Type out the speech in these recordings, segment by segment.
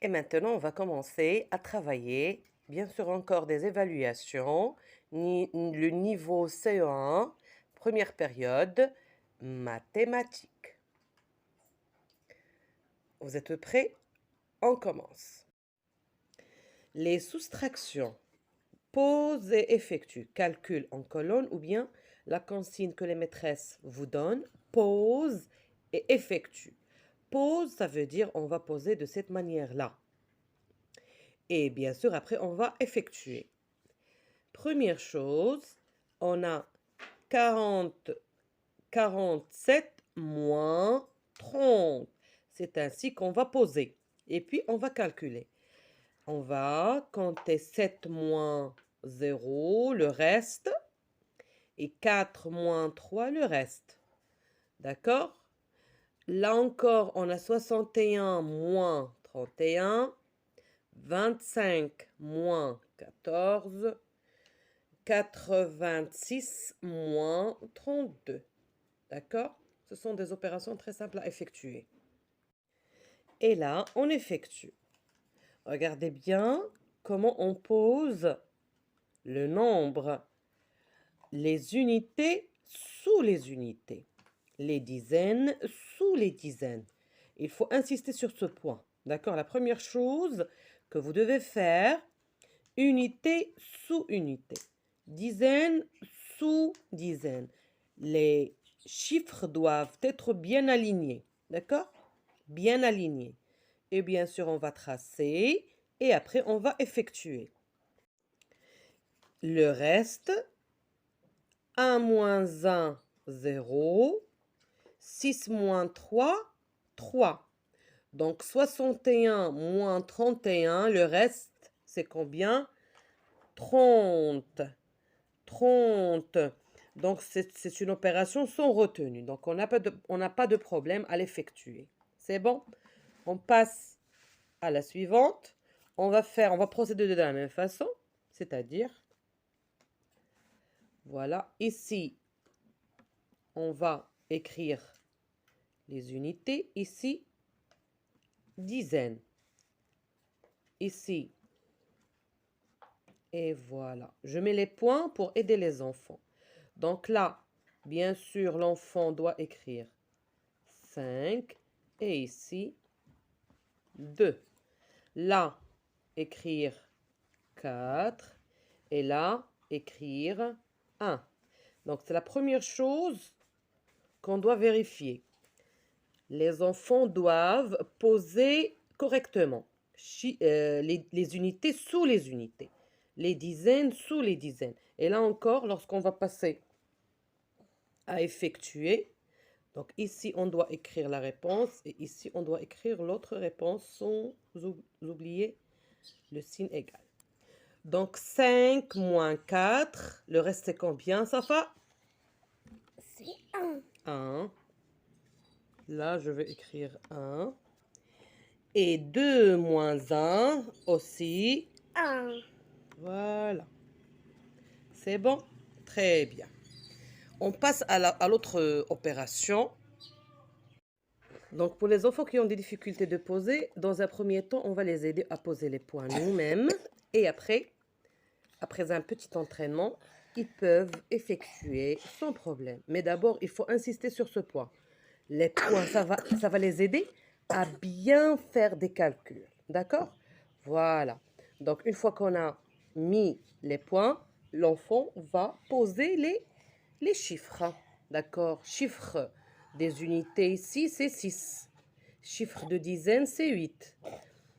Et maintenant, on va commencer à travailler, bien sûr encore des évaluations, le niveau CE1, première période, mathématiques. Vous êtes prêts? On commence. Les soustractions. Pose et effectue. Calcul en colonne ou bien la consigne que les maîtresses vous donnent. Pose et effectue. Pose, ça veut dire on va poser de cette manière-là. Et bien sûr, après, on va effectuer. Première chose, on a 47 moins 30. C'est ainsi qu'on va poser. Et puis, on va calculer. On va compter 7 moins 0, le reste, et 4 moins 3, le reste. D'accord? Là encore, on a 61 moins 31, 25 moins 14, 86 moins 32. D'accord? Ce sont des opérations très simples à effectuer. Et là, on effectue. Regardez bien comment on pose le nombre, les unités sous les unités, les dizaines sous les dizaines. Il faut insister sur ce point. D'accord? La première chose que vous devez faire, unité sous unité, dizaine sous dizaine. Les chiffres doivent être bien alignés. D'accord? Bien alignés. Et bien sûr, on va tracer et après, on va effectuer. Le reste, 1 moins 1, 0. 6 moins 3, 3. Donc 61 moins 31, le reste, c'est combien? 30. 30. Donc c'est une opération sans retenue. Donc on n'a pas de problème à l'effectuer. C'est bon? On passe à la suivante. On va procéder de la même façon. C'est-à-dire, voilà, ici, on va écrire les unités. Ici, dizaines. Ici. Et voilà. Je mets les points pour aider les enfants. Donc là, bien sûr, l'enfant doit écrire 5. Et ici, 2. Là, écrire 4. Et là, écrire 1. Donc, c'est la première chose qu'on doit vérifier. Les enfants doivent poser correctement les unités sous les unités, les dizaines sous les dizaines. Et là encore, lorsqu'on va passer à effectuer, donc ici, on doit écrire la réponse et ici, on doit écrire l'autre réponse sans oublier le signe égal. Donc, 5 moins 4, le reste, c'est combien, Safa? C'est 1. 1. Là, je vais écrire 1. Et 2 moins 1 aussi. 1. Voilà. C'est bon? Très bien. On passe à l'autre opération. Donc, pour les enfants qui ont des difficultés de poser, dans un premier temps, on va les aider à poser les points nous-mêmes. Et après un petit entraînement, ils peuvent effectuer sans problème. Mais d'abord, il faut insister sur ce point. Les points, ça va les aider à bien faire des calculs. D'accord? Voilà. Donc, une fois qu'on a mis les points, l'enfant va poser les chiffres. D'accord? Chiffre des unités ici, c'est 6. Chiffre de dizaines, c'est 8.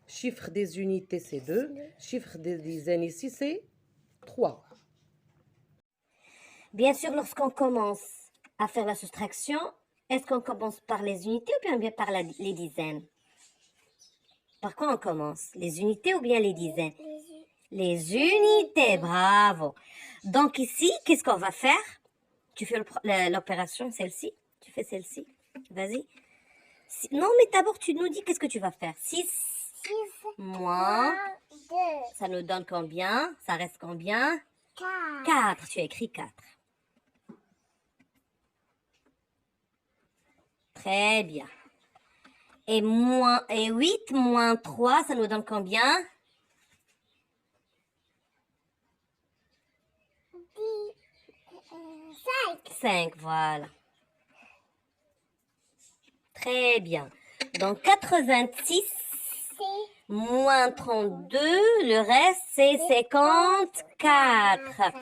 Chiffre des unités, c'est 2. Chiffre des dizaines ici, c'est 3. Bien sûr, lorsqu'on commence à faire la soustraction, est-ce qu'on commence par les unités ou bien par les dizaines? Par quoi on commence? Les unités ou bien les dizaines? Les unités, bravo. Donc ici, qu'est-ce qu'on va faire? Tu fais l'opération, celle-ci. Tu fais celle-ci. Vas-y. Non, mais d'abord, tu nous dis qu'est-ce que tu vas faire. 6 moins 2. Ça nous donne combien? Ça reste combien? 4. Tu as écrit 4. Très bien. Et 8 moins 3, ça nous donne combien? 5, voilà. Très bien. Donc 86 moins 32, le reste c'est 54.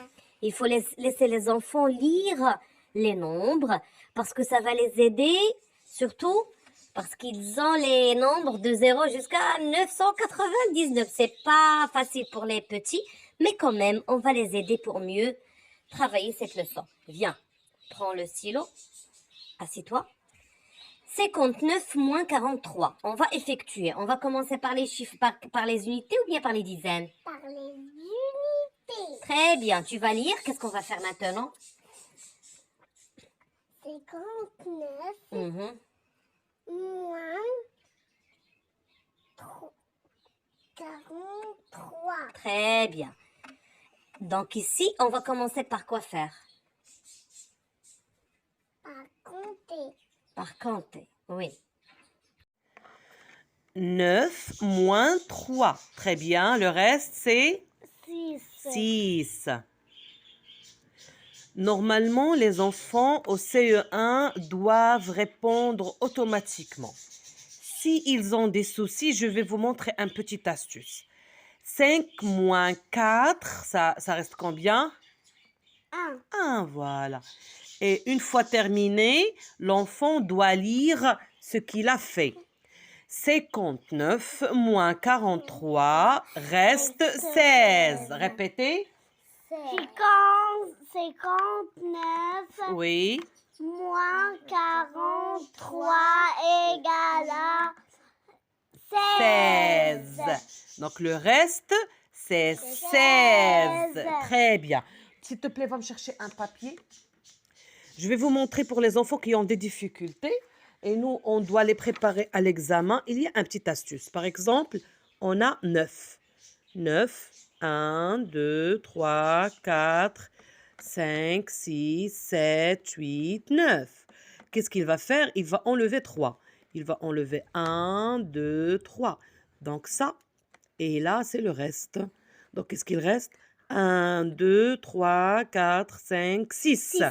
Il faut laisser les enfants lire les nombres parce que ça va les aider, surtout parce qu'ils ont les nombres de 0 jusqu'à 999. C'est pas facile pour les petits, mais quand même, on va les aider pour mieux travailler cette leçon. Viens, prends le stylo, assis-toi. 59 moins 43. On va effectuer. On va commencer par les chiffres, par les unités ou bien par les dizaines? Par les unités. Très bien. Tu vas lire. Qu'est-ce qu'on va faire maintenant? 59 Mhm. moins 43. Très bien. Donc ici, on va commencer par quoi faire? Par compter. Par compter. Oui. 9 moins 3. Très bien. Le reste, c'est 6. Normalement, les enfants au CE1 doivent répondre automatiquement. S'ils ont des soucis, je vais vous montrer une petite astuce. 5 moins 4, ça reste combien? 1. 1, voilà. Et une fois terminé, l'enfant doit lire ce qu'il a fait. 59 moins 43 reste 16. Répétez. 59 Oui. moins 43 égale à 16. 16. Donc le reste, c'est 16. Très bien. S'il te plaît, va me chercher un papier. Je vais vous montrer pour les enfants qui ont des difficultés. Et nous, on doit les préparer à l'examen. Il y a une petite astuce. Par exemple, on a 9. 9, 1, 2, 3, 4, 5, 6, 7, 8, 9. Qu'est-ce qu'il va faire? Il va enlever 3. Il va enlever 1, 2, 3. Donc ça, et là, c'est le reste. Donc, qu'est-ce qu'il reste? 1, 2, 3, 4, 5, 6.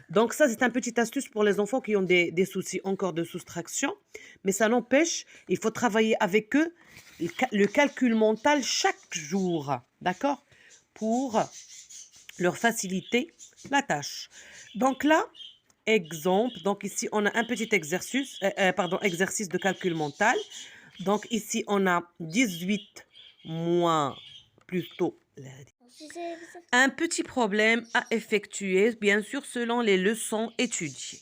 Donc ça, c'est un petit astuce pour les enfants qui ont des soucis encore de soustraction. Mais ça n'empêche, il faut travailler avec eux le calcul mental chaque jour. D'accord? Pour leur faciliter la tâche. Donc là, exemple. Donc ici, on a un petit exercice de calcul mental. Donc ici, on a 18 moins plutôt un petit problème à effectuer, bien sûr, selon les leçons étudiées.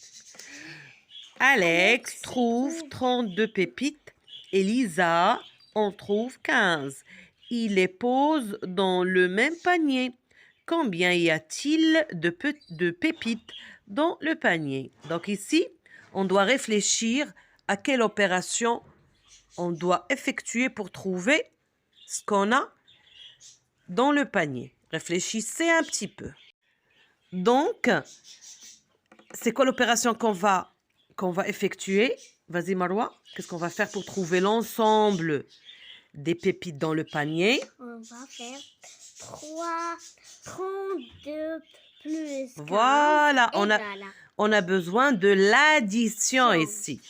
Alex trouve 32 pépites et Lisa en trouve 15. Il les pose dans le même panier. Combien y a-t-il de pépites dans le panier? Donc ici, on doit réfléchir à quelle opération on doit effectuer pour trouver ce qu'on a dans le panier. Réfléchissez un petit peu. Donc, c'est quoi l'opération qu'on va effectuer? Vas-y, Marwa. Qu'est-ce qu'on va faire pour trouver l'ensemble des pépites dans le panier? On va faire 32 plus 15 Voilà, égale à on a besoin de l'addition ici.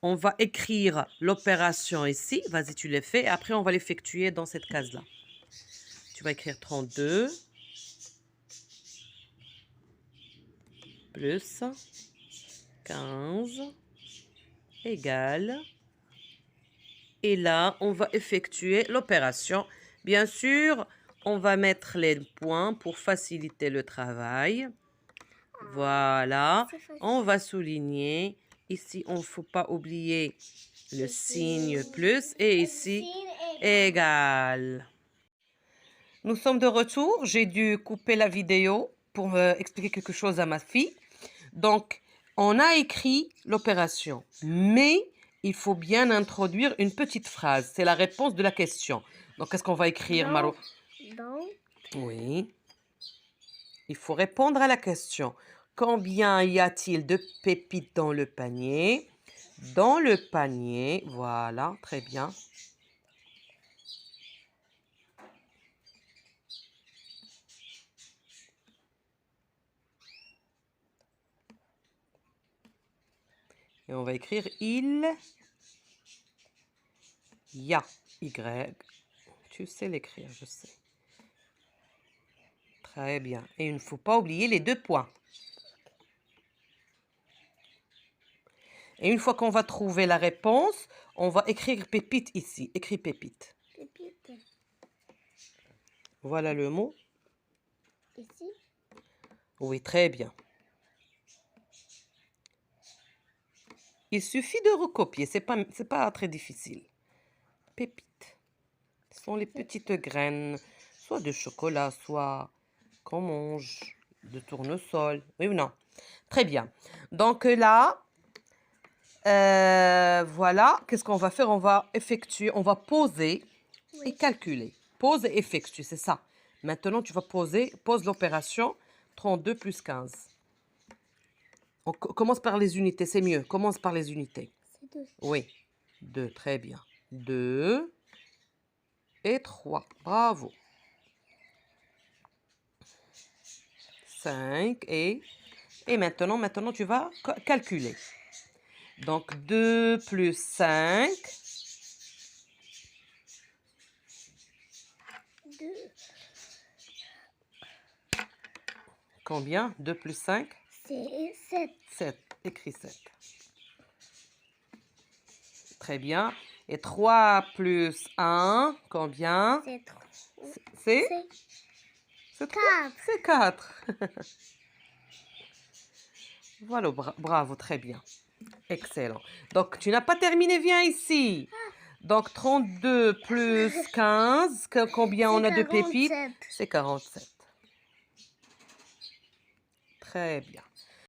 On va écrire l'opération ici. Vas-y, tu l'as fait. Et après, on va l'effectuer dans cette case-là. Tu vas écrire 32 plus 15 égale. Et là, on va effectuer l'opération. Bien sûr, on va mettre les points pour faciliter le travail. Voilà. On va souligner. Ici, on ne faut pas oublier le signe plus. Et ici, égal. Nous sommes de retour. J'ai dû couper la vidéo pour expliquer quelque chose à ma fille. Donc, on a écrit l'opération, mais il faut bien introduire une petite phrase. C'est la réponse de la question. Donc, qu'est-ce qu'on va écrire, Maro? Donc, Oui. Il faut répondre à la question. Combien y a-t-il de pépites dans le panier? dans le panier. Voilà, très bien. Et on va écrire il y a. Y. Tu sais l'écrire, je sais. Très bien. Et il ne faut pas oublier les 2 points. Et une fois qu'on va trouver la réponse, on va écrire pépite ici. Écris pépite. Pépite. Voilà le mot. Ici. Oui, très bien. Il suffit de recopier, c'est pas très difficile. Pépites. Ce sont les petites graines, soit de chocolat, soit qu'on mange, de tournesol. Oui ou non? Très bien. Donc là, voilà, qu'est-ce qu'on va faire? On va effectuer, on va poser et calculer. Pose et effectue, c'est ça. Maintenant, tu vas pose l'opération 32 plus 15. On commence par les unités, c'est mieux. Commence par les unités. C'est 2. Oui, 2, très bien. 2 et 3, bravo. 5 et maintenant tu vas calculer. Donc 2 plus 5. 2. Combien? 2 plus 5? C'est 7. 7. Écris 7. Très bien. Et 3 plus 1, combien? C'est 3. C'est? C'est 3. 4. C'est 4. Voilà, bravo, très bien. Excellent. Donc, tu n'as pas terminé, viens ici. Donc, 32 plus 15, combien on a de pépites? C'est 47. Très bien.